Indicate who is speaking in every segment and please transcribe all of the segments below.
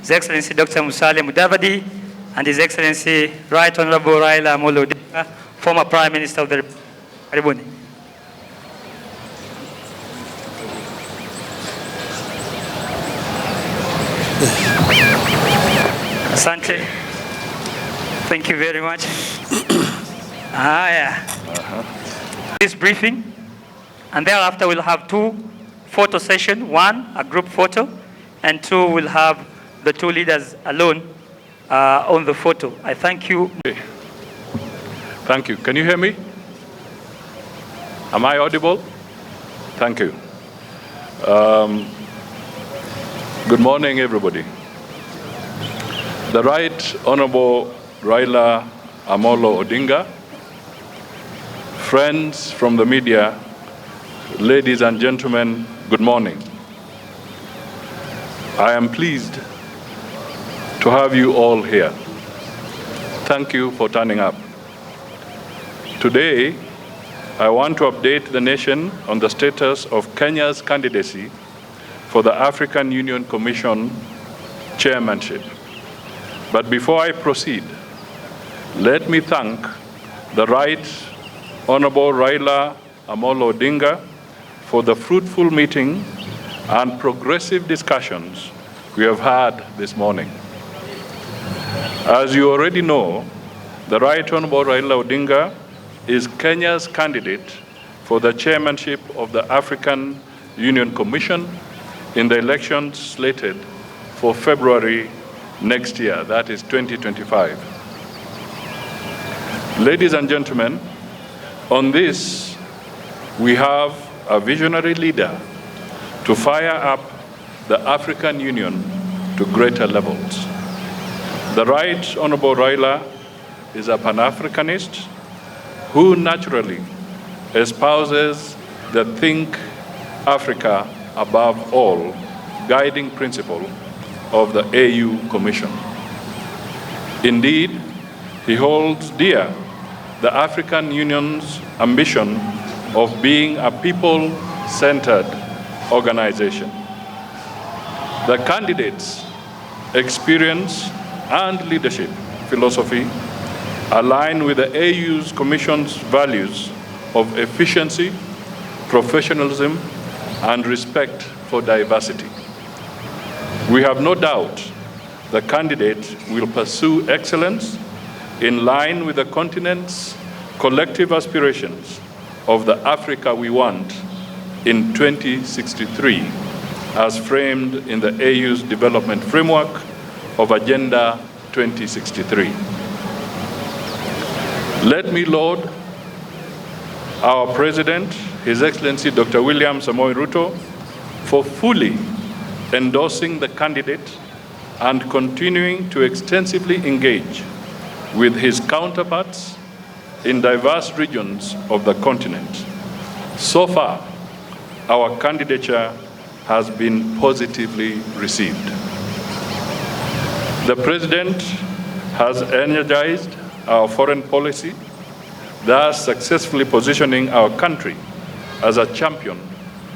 Speaker 1: His Excellency Dr. Musalia Mudavadi, and His Excellency Right Honorable Raila Odinga, former Prime Minister of the Republic. Karibuni. Asante. Thank you very much. This briefing, and thereafter we'll have 2 photo sessions. 1, a group photo, and 2, we'll have the 2 leaders alone on the photo. I thank you.
Speaker 2: Thank you. Can you hear me? Am I audible? Thank you. Good morning, everybody. The Right Honorable Raila Odinga, friends from the media, ladies and gentlemen, good morning. I am pleased to have you all here. Thank you for turning up. Today, I want to update the nation on the status of Kenya's candidacy for the African Union Commission chairmanship. But before I proceed, let me thank the Right Honorable Raila Odinga for the fruitful meeting and progressive discussions we have had this morning. As you already know, the Right Honorable Raila Odinga is Kenya's candidate for the chairmanship of the African Union Commission in the elections slated for February next year, that is 2025. Ladies and gentlemen, on this, we have a visionary leader to fire up the African Union to greater levels. The Right Honorable Raila is a Pan-Africanist who naturally espouses the Think Africa above all guiding principle of the AU Commission. Indeed, he holds dear the African Union's ambition of being a people-centered organization. The candidates' experience and leadership philosophy align with the AU's Commission's values of efficiency, professionalism, and respect for diversity. We have no doubt the candidate will pursue excellence in line with the continent's collective aspirations of the Africa we want in 2063, as framed in the AU's development framework of Agenda 2063. Let me laud our President, His Excellency Dr. William Samoei Ruto, for fully endorsing the candidate and continuing to extensively engage with his counterparts in diverse regions of the continent. So far, our candidature has been positively received. The President has energized our foreign policy, thus successfully positioning our country as a champion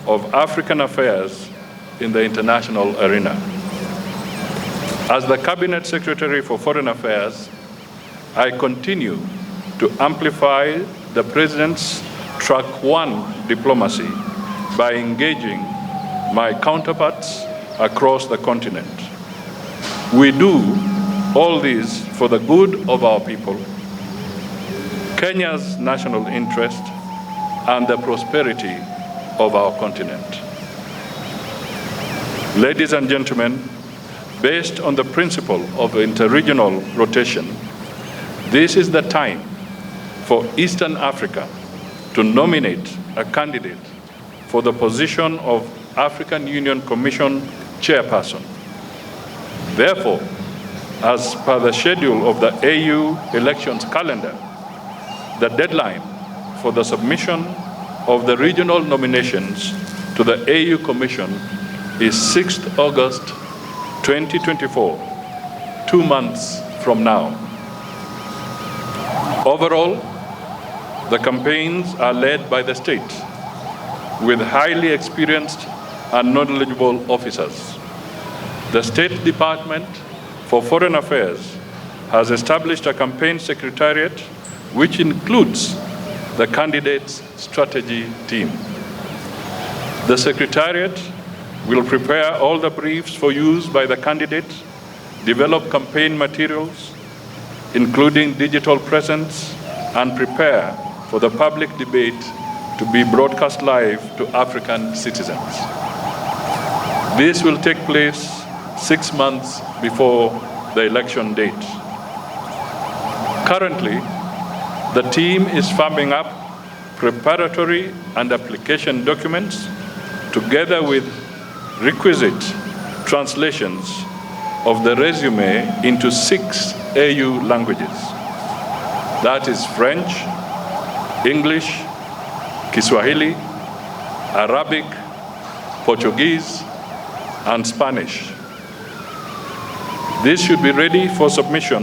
Speaker 2: of African affairs in the international arena. As the Cabinet Secretary for Foreign Affairs, I continue to amplify the President's Track 1 diplomacy by engaging my counterparts across the continent. We do all this for the good of our people, Kenya's national interest, and the prosperity of our continent. Ladies and gentlemen, based on the principle of interregional rotation, this is the time for Eastern Africa to nominate a candidate for the position of African Union Commission chairperson. Therefore, as per the schedule of the AU elections calendar, the deadline for the submission of the regional nominations to the AU Commission is 6th August 2024, 2 months from now. Overall, the campaigns are led by the state with highly experienced and knowledgeable officers. The State Department for Foreign Affairs has established a campaign secretariat which includes the candidates' strategy team. The secretariat will prepare all the briefs for use by the candidates, develop campaign materials, including digital presence, and prepare for the public debate to be broadcast live to African citizens. This will take place 6 months before the election date. Currently, the team is firming up preparatory and application documents together with requisite translations of the resume into 6 AU languages. That is French, English, Kiswahili, Arabic, Portuguese, and Spanish. This should be ready for submission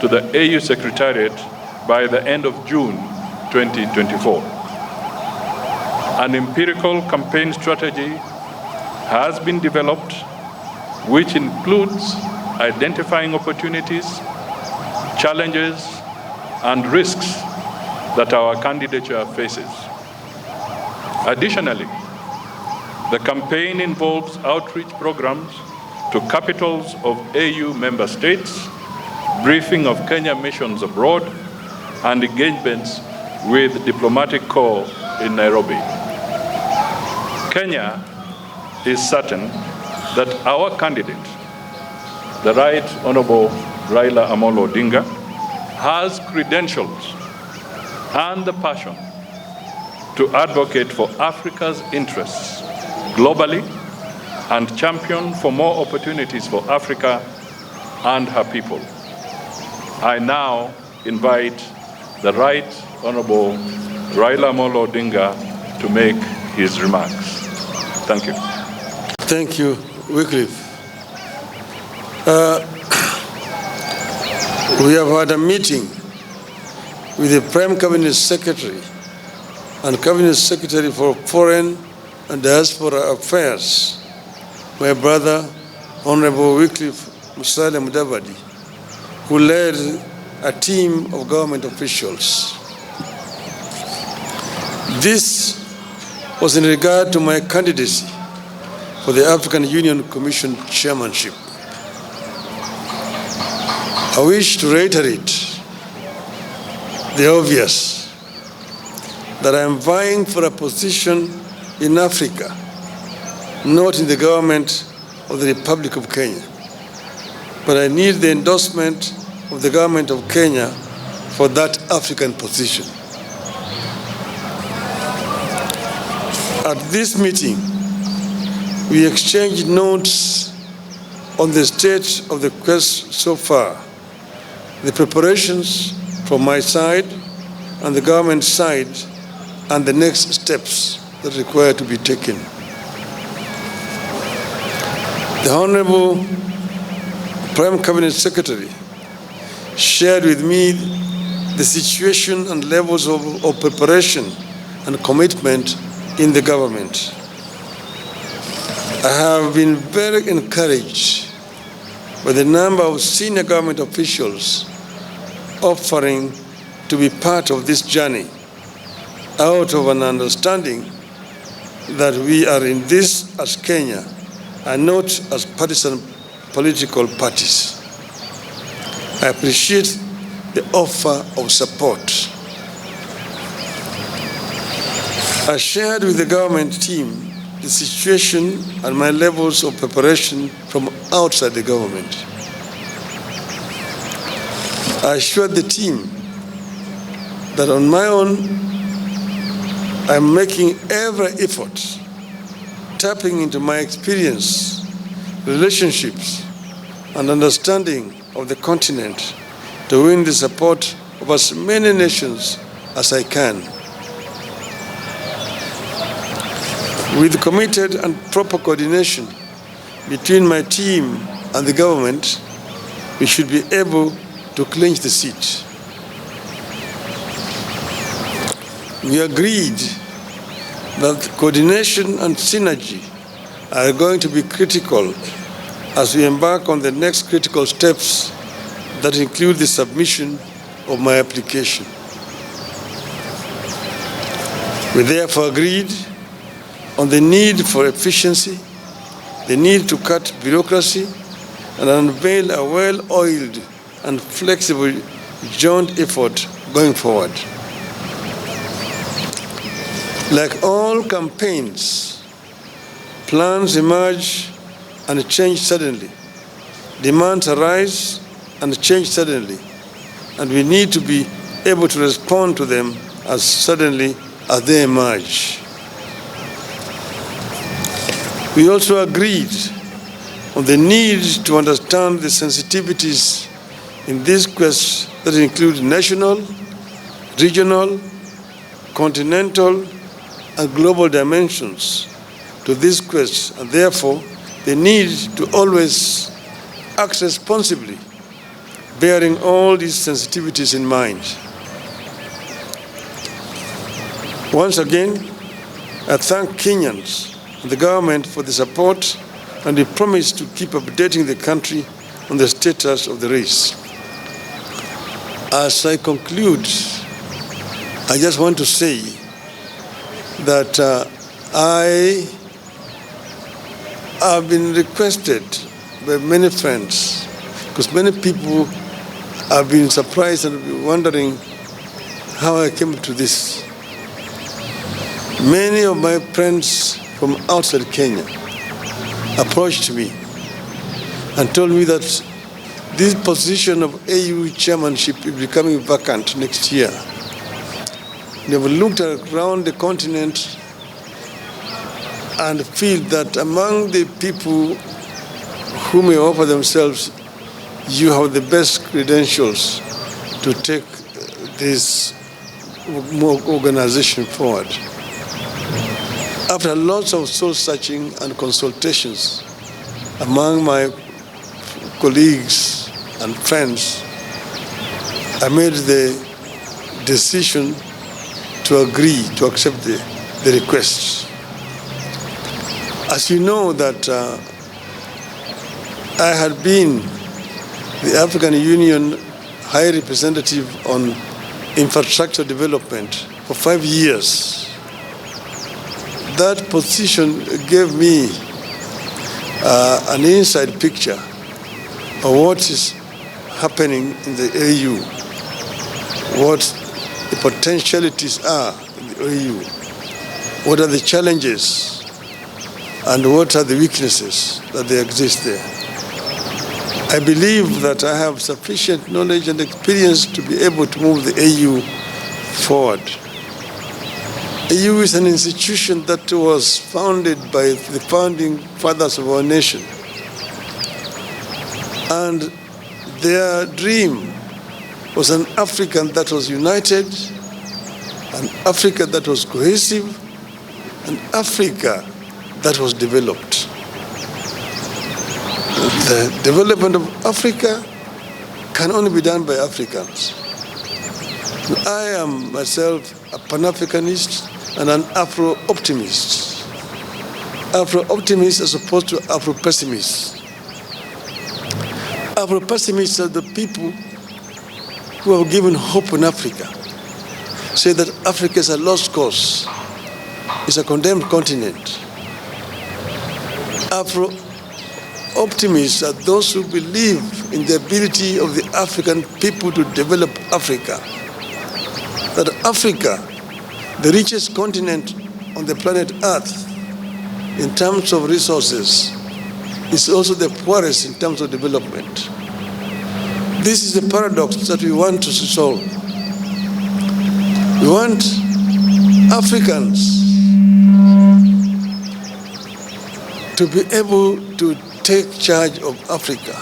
Speaker 2: to the AU Secretariat by the end of June 2024. An empirical campaign strategy has been developed, which includes identifying opportunities, challenges, and risks that our candidature faces. Additionally, the campaign involves outreach programs to capitals of AU member states, briefing of Kenya missions abroad, and engagements with diplomatic corps in Nairobi. Kenya is certain that our candidate, the Right Honorable Raila Odinga, has credentials and the passion to advocate for Africa's interests globally and champion for more opportunities for Africa and her people. I now invite the Right Honorable Raila Odinga to make his remarks. Thank you.
Speaker 3: Thank you, Wycliffe. We have had a meeting with the Prime Cabinet Secretary and Cabinet Secretary for Foreign and Diaspora Affairs, my brother, Honorable Wycliffe Musalia Mudavadi, who led a team of government officials. This was in regard to my candidacy for the African Union Commission chairmanship. I wish to reiterate the obvious, that I am vying for a position in Africa, not in the government of the Republic of Kenya. But I need the endorsement of the government of Kenya for that African position. At this meeting, we exchanged notes on the state of the quest so far, the preparations from my side and the government side, and the next steps that require to be taken. The Honorable Prime Cabinet Secretary shared with me the situation and levels of preparation and commitment in the government. I have been very encouraged by the number of senior government officials offering to be part of this journey, out of an understanding that we are in this as Kenya and not as partisan political parties. I appreciate the offer of support. I shared with the government team the situation and my levels of preparation from outside the government. I assured the team that on my own, I'm making every effort, tapping into my experience, relationships, and understanding of the continent to win the support of as many nations as I can. With committed and proper coordination between my team and the government, we should be able to clinch the seat. We agreed that coordination and synergy are going to be critical as we embark on the next critical steps that include the submission of my application. We therefore agreed on the need for efficiency, the need to cut bureaucracy, and unveil a well-oiled and flexible joint effort going forward. Like all campaigns, plans emerge and change suddenly. Demands arise and change suddenly, and we need to be able to respond to them as suddenly as they emerge. We also agreed on the need to understand the sensitivities in this quest that include national, regional, continental, and global dimensions to this quest, and therefore the need to always act responsibly, bearing all these sensitivities in mind. Once again, I thank Kenyans and the government for the support and the promise to keep updating the country on the status of the race. As I conclude, I just want to say that I have been requested by many friends, because many people have been surprised and wondering how I came to this. Many of my friends from outside Kenya approached me and told me that this position of AU chairmanship is becoming vacant next year. They have looked around the continent and feel that among the people who may offer themselves, you have the best credentials to take this organization forward. After lots of soul-searching and consultations among my colleagues and friends, I made the decision to agree to accept the request. As you know that I had been the African Union High Representative on Infrastructure Development for 5 years. That position gave me an inside picture of what is happening in the AU, what the potentialities are in the AU, what are the challenges, and what are the weaknesses that they exist there. I believe that I have sufficient knowledge and experience to be able to move the AU forward. AU is an institution that was founded by the founding fathers of our nation. And their dream was an Africa that was united, an Africa that was cohesive, an Africa that was developed. The development of Africa can only be done by Africans. I am myself a Pan-Africanist and an Afro-optimist. Afro-optimist as opposed to Afro-pessimist. Afro-pessimists are the people who have given hope in Africa, say that Africa is a lost cause, it's a condemned continent. Afro-optimists are those who believe in the ability of the African people to develop Africa. That Africa, the richest continent on the planet Earth in terms of resources, is also the poorest in terms of development. This is the paradox that we want to solve. We want Africans to be able to take charge of Africa.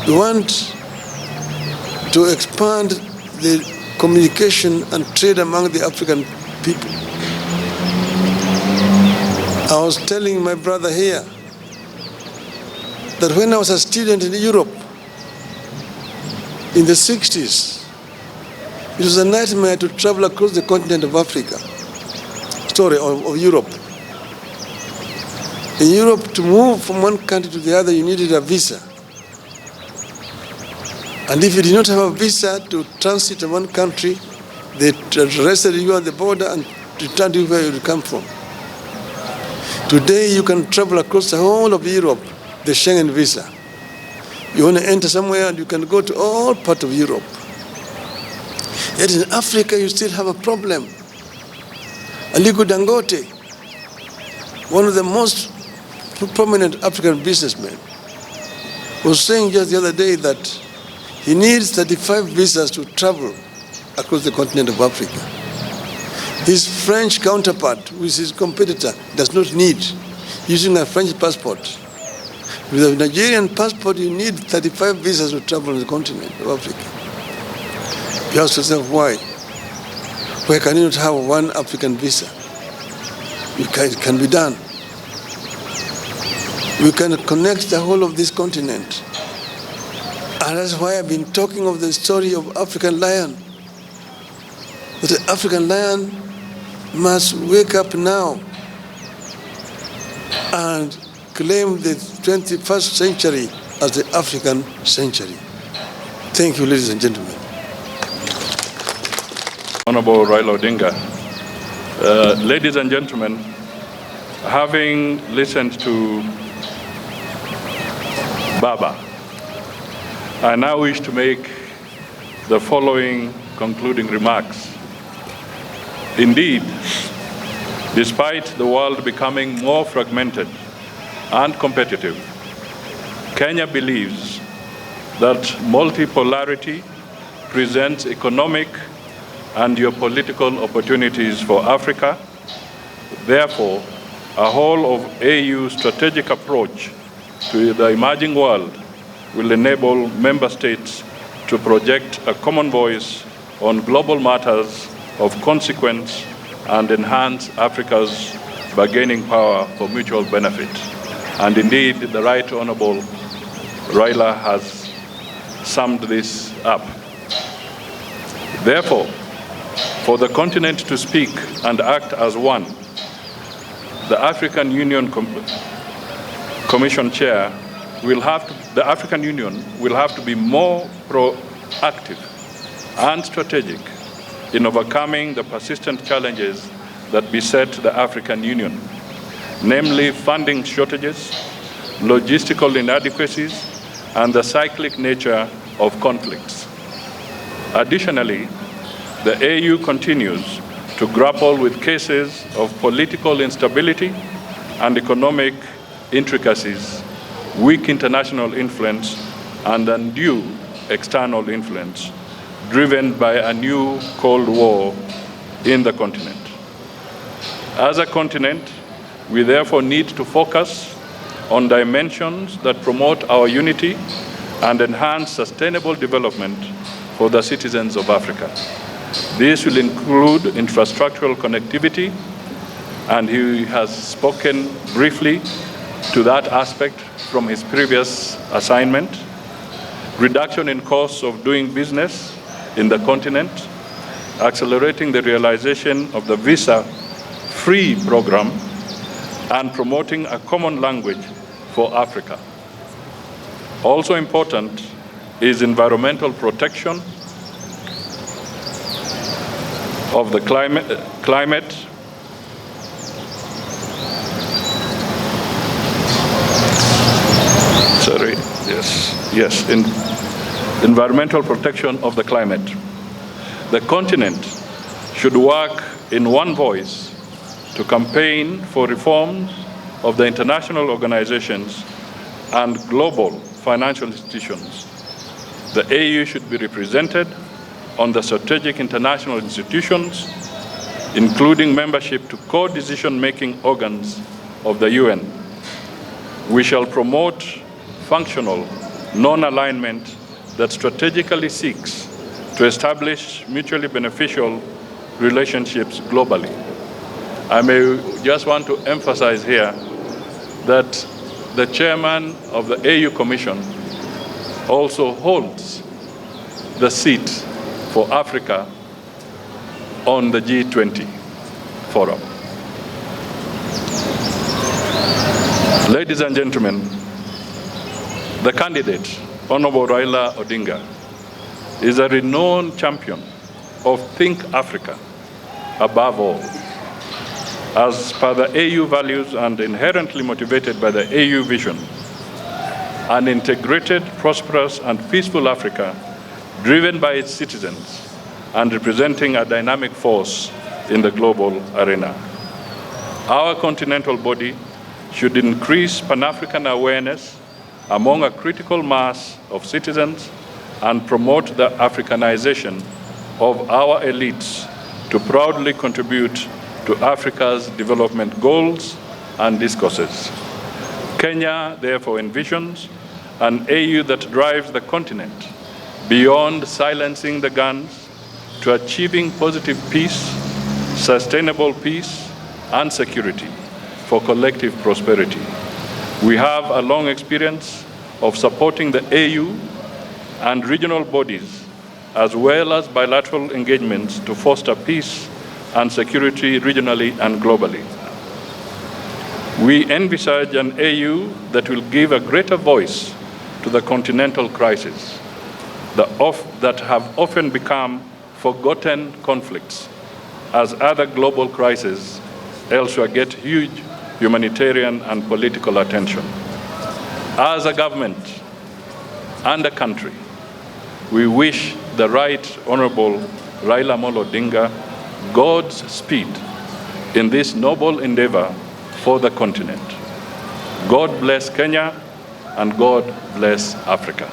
Speaker 3: We want to expand the communication and trade among the African people. I was telling my brother here that when I was a student in Europe in the 60s, it was a nightmare to travel across the continent of Africa, of Europe. In Europe, to move from one country to the other, you needed a visa. And if you did not have a visa to transit in one country, they arrested you at the border and returned you where you come from. Today, you can travel across the whole of Europe, the Schengen visa. You want to enter somewhere and you can go to all parts of Europe. Yet in Africa, you still have a problem. Alikuwa Dangote, one of the most prominent African businessmen, was saying just the other day that he needs 35 visas to travel across the continent of Africa. His French counterpart, who is his competitor, does not need, using a French passport. With a Nigerian passport, you need 35 visas to travel on the continent of Africa. You ask yourself, why? Why can you not have one African visa? It can be done. We can connect the whole of this continent. And that's why I've been talking of the story of African lion. That the African lion must wake up now and claim the 21st century as the African century. Thank you, ladies and gentlemen.
Speaker 2: Honorable Raila Odinga, ladies and gentlemen, having listened to Baba, I now wish to make the following concluding remarks. Indeed, despite the world becoming more fragmented and competitive, Kenya believes that multipolarity presents economic and geopolitical opportunities for Africa. Therefore, a whole of AU strategic approach to the emerging world will enable member states to project a common voice on global matters of consequence and enhance Africa's bargaining power for mutual benefit. And indeed, the Right Honorable Raila has summed this up. Therefore, for the continent to speak and act as one, the African Union Commission Chair the African Union will have to be more proactive and strategic in overcoming the persistent challenges that beset the African Union, namely funding shortages, logistical inadequacies, and the cyclic nature of conflicts. Additionally, the AU continues to grapple with cases of political instability and economic intricacies, weak international influence, and undue external influence, driven by a new Cold War in the continent. As a continent, we therefore need to focus on dimensions that promote our unity and enhance sustainable development for the citizens of Africa. This will include infrastructural connectivity, and he has spoken briefly to that aspect from his previous assignment, reduction in costs of doing business in the continent, accelerating the realization of the visa-free program, and promoting a common language for Africa. Also important is environmental protection of the climate environmental protection of the climate. The continent should work in one voice to campaign for reforms of the international organizations and global financial institutions. The AU should be represented on the strategic international institutions, including membership to co-decision-making organs of the UN. We shall promote functional non-alignment that strategically seeks to establish mutually beneficial relationships globally. I may just want to emphasize here that the chairman of the AU Commission also holds the seat for Africa on the G20 forum. Ladies and gentlemen, the candidate, Honorable Raila Odinga, is a renowned champion of Think Africa above all. As per the AU values and inherently motivated by the AU vision, an integrated, prosperous, and peaceful Africa driven by its citizens and representing a dynamic force in the global arena. Our continental body should increase Pan-African awareness among a critical mass of citizens and promote the Africanization of our elites to proudly contribute to Africa's development goals and discourses. Kenya therefore envisions an AU that drives the continent beyond silencing the guns to achieving positive peace, sustainable peace, and security for collective prosperity. We have a long experience of supporting the AU and regional bodies, as well as bilateral engagements to foster peace and security regionally and globally. We envisage an AU that will give a greater voice to the continental crisis that have often become forgotten conflicts, as other global crises elsewhere get huge humanitarian and political attention. As a government and a country, we wish the Right Honorable Raila Odinga God's speed in this noble endeavor for the continent. God bless Kenya and God bless Africa.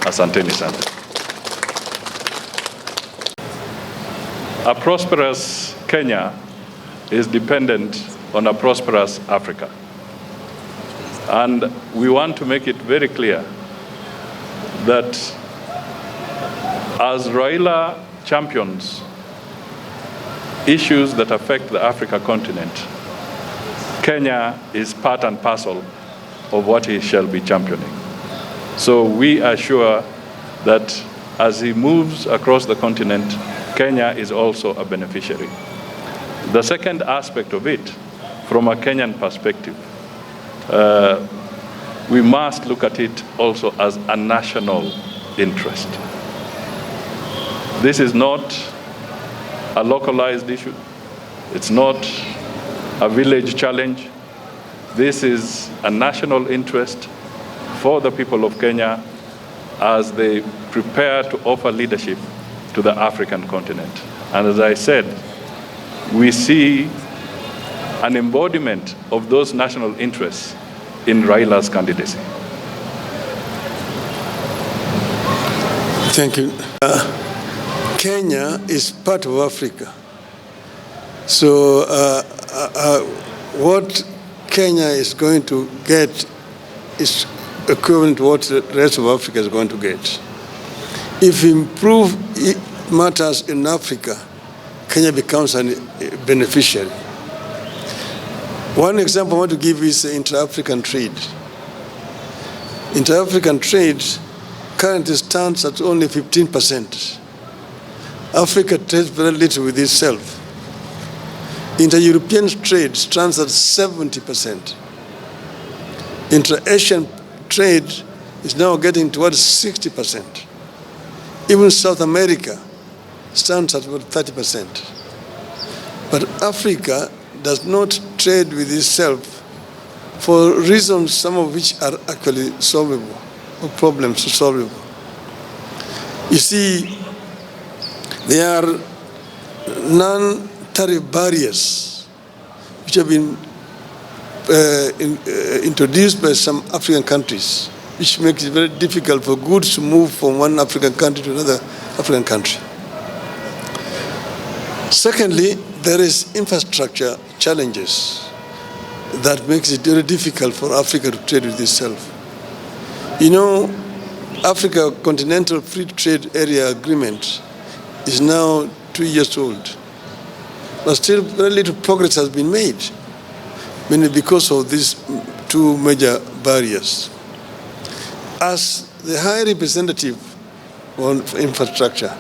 Speaker 2: Asanteni sana. A prosperous Kenya is dependent on a prosperous Africa. And we want to make it very clear that as Raila champions issues that affect the Africa continent, Kenya is part and parcel of what he shall be championing. So we are sure that as he moves across the continent, Kenya is also a beneficiary. The second aspect of it, from a Kenyan perspective, we must look at it also as a national interest. This is not a localized issue. It's not a village challenge. This is a national interest for the people of Kenya as they prepare to offer leadership to the African continent. And as I said, we see an embodiment of those national interests in Raila's candidacy.
Speaker 3: Thank you. Kenya is part of Africa. So what Kenya is going to get is equivalent to what the rest of Africa is going to get. If we improve matters in Africa, Kenya becomes a beneficiary. One example I want to give is intra-African trade. Intra-African trade currently stands at only 15%. Africa trades very little with itself. Inter-European trade stands at 70%. Intra-Asian trade is now getting towards 60%. Even South America stands at about 30%. But Africa does not trade with itself for reasons, some of which are actually solvable, or problems solvable. You see, there are non-tariff barriers which have been introduced by some African countries, which makes it very difficult for goods to move from one African country to another African country. Secondly, there is infrastructure challenges that makes it very difficult for Africa to trade with itself. You know, Africa Continental Free Trade Area Agreement is now 2 years old, but still very little progress has been made, mainly because of these two major barriers. As the High Representative on infrastructure,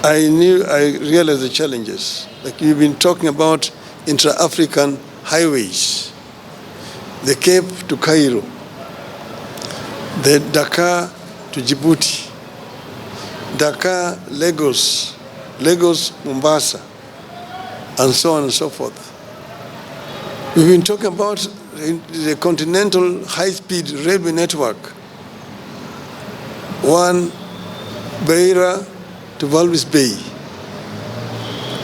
Speaker 3: I realized the challenges. Like you've been talking about intra-African highways. the Cape to Cairo, the Dakar to Djibouti, Dakar, Lagos, Lagos, Mombasa, and so on and so forth. We've been talking about the continental high-speed railway network. One, Beira to Walvis Bay.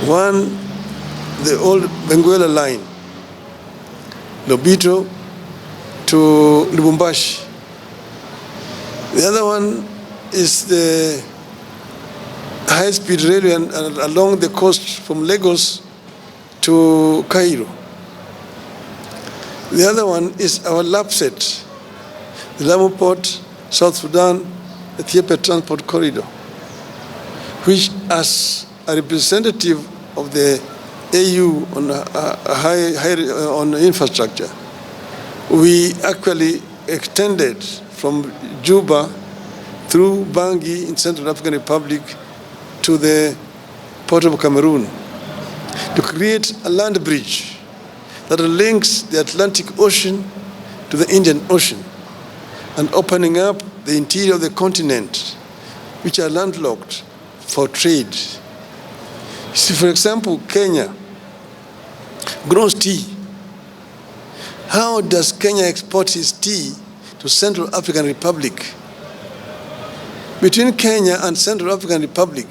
Speaker 3: One, the old Benguela line, Lobito to Lubumbashi. The other one is the high-speed railway along the coast from Lagos to Cairo. The other one is our LAPSET, the Lamu Port, South Sudan, Ethiopia Transport Corridor, which as a representative of the AU on infrastructure, we actually extended from Juba through Bangui in Central African Republic to the port of Cameroon to create a land bridge that links the Atlantic Ocean to the Indian Ocean and opening up the interior of the continent, which are landlocked for trade. See, for example, Kenya grows tea. How does Kenya export its tea to Central African Republic? Between Kenya and Central African Republic,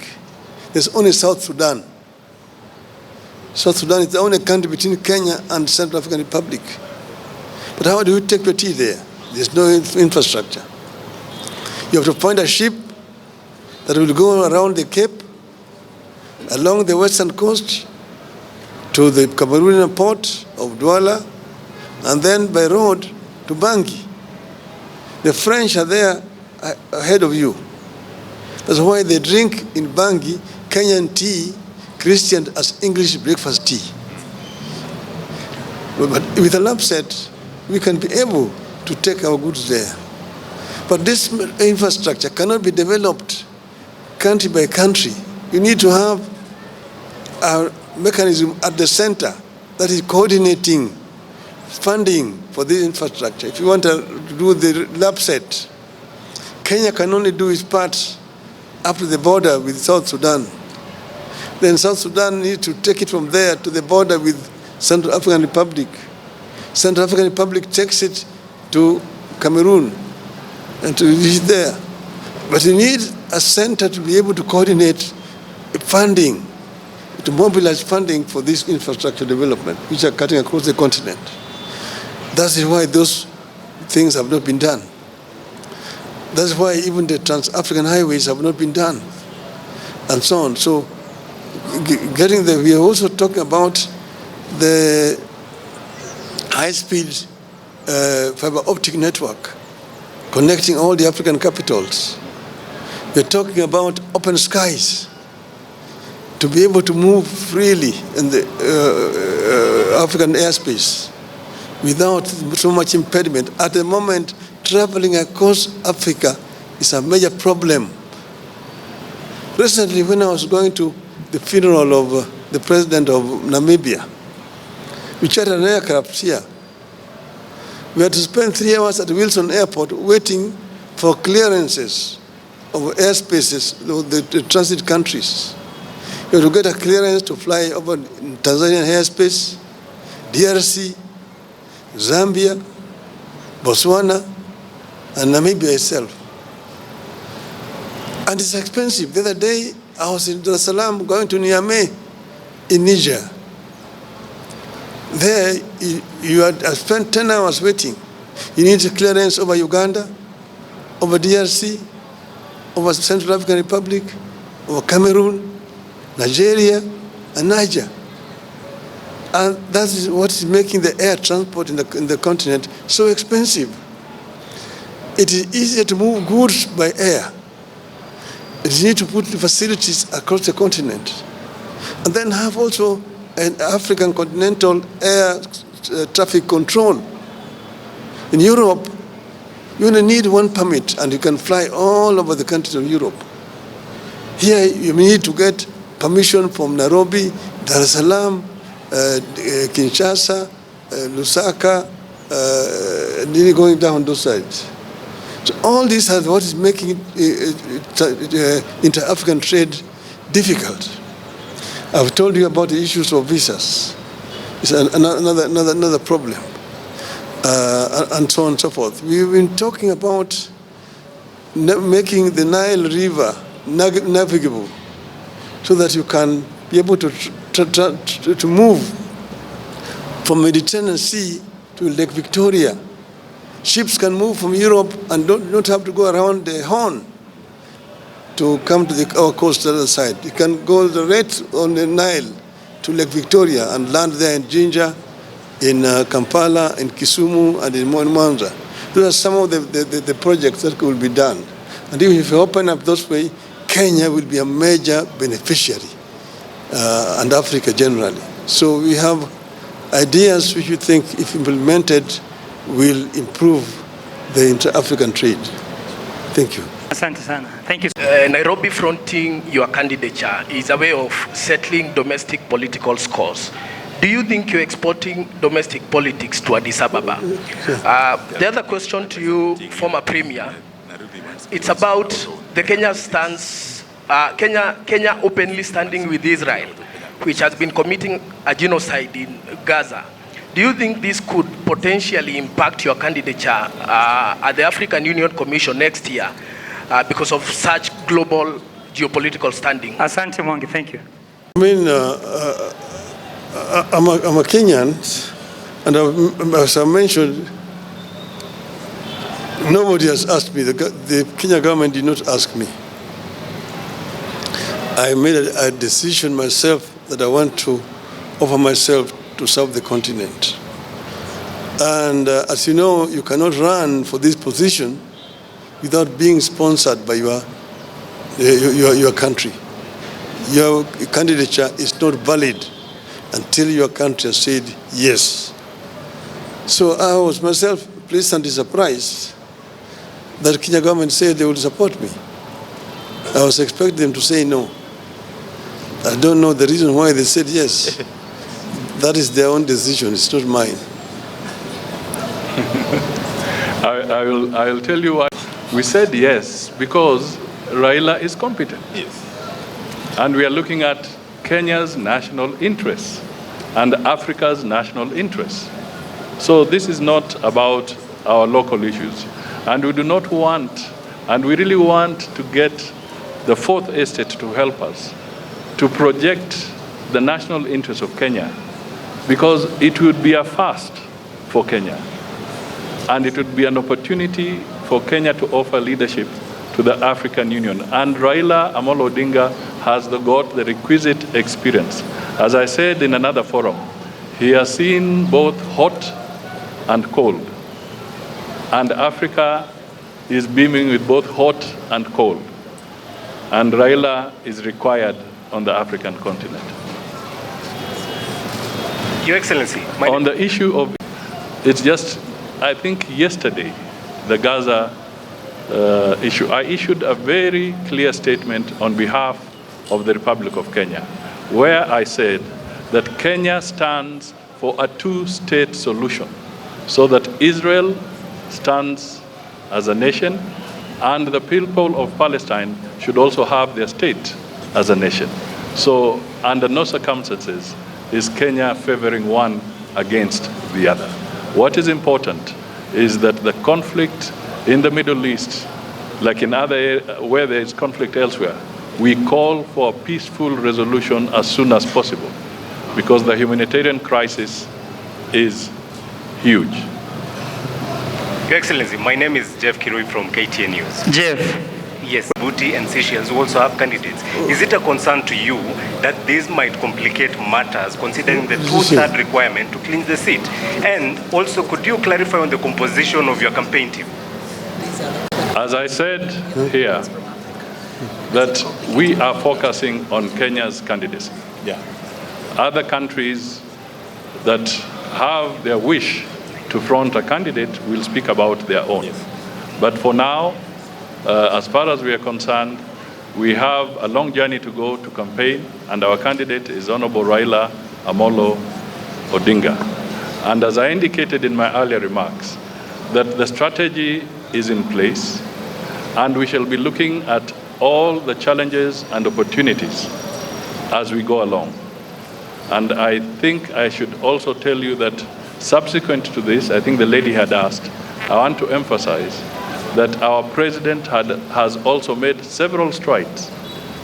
Speaker 3: there's only South Sudan. South Sudan is the only country between Kenya and Central African Republic. But how do you take your tea there? There's no infrastructure. You have to find a ship that will go around the Cape, along the western coast, to the Cameroonian port of Douala, and then by road to Bangui. The French are there ahead of you. That's why they drink in Bangui Kenyan tea, Christian as English breakfast tea. But with a LAPSET, we can be able to take our goods there. But this infrastructure cannot be developed country by country. You need to have a mechanism at the center that is coordinating funding for this infrastructure. If you want to do the LAPSET, Kenya can only do its part up to the border with South Sudan. Then South Sudan needs to take it from there to the border with Central African Republic. Central African Republic takes it to Cameroon and to reach there. But you need a center to be able to coordinate funding, to mobilize funding for this infrastructure development, which are cutting across the continent. That is why those things have not been done. That's why even the trans-African highways have not been done, and so on. So, getting there, we are also talking about the high-speed fiber optic network connecting all the African capitals. We're talking about open skies to be able to move freely in the African airspace without so much impediment. At the moment, traveling across Africa is a major problem. Recently, when I was going to the funeral of the president of Namibia, we chartered an aircraft here. We had to spend 3 hours at Wilson Airport waiting for clearances of airspaces, the transit countries. You have to get a clearance to fly over Tanzanian airspace, DRC, Zambia, Botswana, and Namibia itself. And it's expensive. The other day, I was in Dar es Salaam going to Niamey in Niger. There, you had spent 10 hours waiting. You need a clearance over Uganda, over DRC, over Central African Republic, over Cameroon, Nigeria, and Niger. And that is what is making the air transport in the continent so expensive. It is easier to move goods by air. You need to put the facilities across the continent. And then have also an African continental air traffic control. In Europe, you only need one permit and you can fly all over the countries of Europe. Here, you need to get permission from Nairobi, Dar es Salaam, Kinshasa, Lusaka, nearly going down those sides. So all these are what is making inter-African trade difficult. I've told you about the issues of visas. It's another problem, and so on and so forth. We've been talking about making the Nile River navigable so that you can be able to move from Mediterranean Sea to Lake Victoria. Ships can move from Europe and don't have to go around the Horn to come to our coast on the other side. You can go right on the Nile to Lake Victoria and land there in Jinja, in Kampala, in Kisumu, and in Mwanza. Those are some of the projects that will be done. And if you open up those way, Kenya will be a major beneficiary, and Africa generally. So we have ideas which we think, if implemented, will improve the inter-African trade. Thank you.
Speaker 1: Asante sana. Thank you.
Speaker 4: Nairobi fronting your candidature is a way of settling domestic political scores. Do you think you're exporting domestic politics to Addis Ababa? The other question to you, former Premier, it's about the Kenya stance, Kenya openly standing with Israel, which has been committing a genocide in Gaza. Do you think this could potentially impact your candidature at the African Union Commission next year because of such global geopolitical standing?
Speaker 1: Asante Mwangi, thank you.
Speaker 3: I mean, I'm a Kenyan, and as I mentioned, nobody has asked me. The Kenya government did not ask me. I made a decision myself that I want to offer myself to serve the continent. And as you know, you cannot run for this position without being sponsored by your country. Your candidature is not valid until your country has said yes. So I was myself pleasantly surprised that Kenya government said they would support me. I was expecting them to say no. I don't know the reason why they said yes. That is their own decision, it's not mine.
Speaker 2: I will tell you why. We said yes because Raila is competent.
Speaker 4: Yes.
Speaker 2: And we are looking at Kenya's national interests and Africa's national interests. So this is not about our local issues. And we do not want, and we really want to get the Fourth Estate to help us to project the national interests of Kenya, because it would be a first for Kenya. And it would be an opportunity for Kenya to offer leadership to the African Union. And Raila Amolo Odinga has got the requisite experience. As I said in another forum, he has seen both hot and cold. And Africa is beaming with both hot and cold. And Raila is required on the African continent.
Speaker 4: Your Excellency.
Speaker 2: On the issue of, it's just, I think yesterday, the Gaza issue, I issued a very clear statement on behalf of the Republic of Kenya, where I said that Kenya stands for a two-state solution, so that Israel stands as a nation, and the people of Palestine should also have their state as a nation. So, under no circumstances is Kenya favoring one against the other. What is important is that the conflict in the Middle East, like in other where there is conflict elsewhere, we call for a peaceful resolution as soon as possible, because the humanitarian crisis is huge.
Speaker 5: Your Excellency, my name is Jeff Kirui from KTN News.
Speaker 1: Jeff.
Speaker 5: Yes, Djibouti and Seychelles also have candidates. Is it a concern to you that this might complicate matters, considering the two-third requirement to cleanse the seat? And also, could you clarify on the composition of your campaign team?
Speaker 2: As I said here, that we are focusing on Kenya's candidacy.
Speaker 4: Yeah.
Speaker 2: Other countries that have their wish to front a candidate will speak about their own.
Speaker 4: Yes.
Speaker 2: But for now, as far as we are concerned, we have a long journey to go to campaign, and our candidate is Honorable Raila Amolo Odinga. And as I indicated in my earlier remarks, that the strategy is in place, and we shall be looking at all the challenges and opportunities as we go along. And I think I should also tell you that subsequent to this, I think the lady had asked, I want to emphasize that our president has also made several strides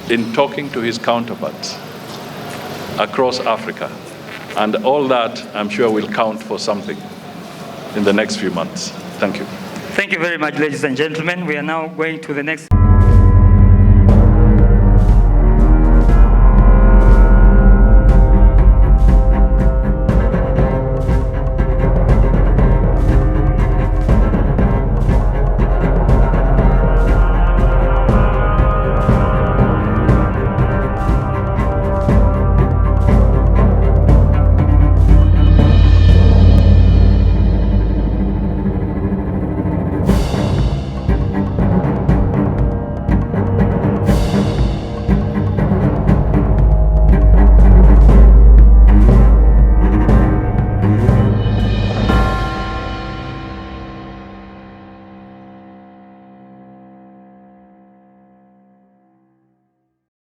Speaker 2: in talking to his counterparts across Africa. And all that, I'm sure, will count for something in the next few months. Thank you.
Speaker 1: Thank you very much, ladies and gentlemen. We are now going to the next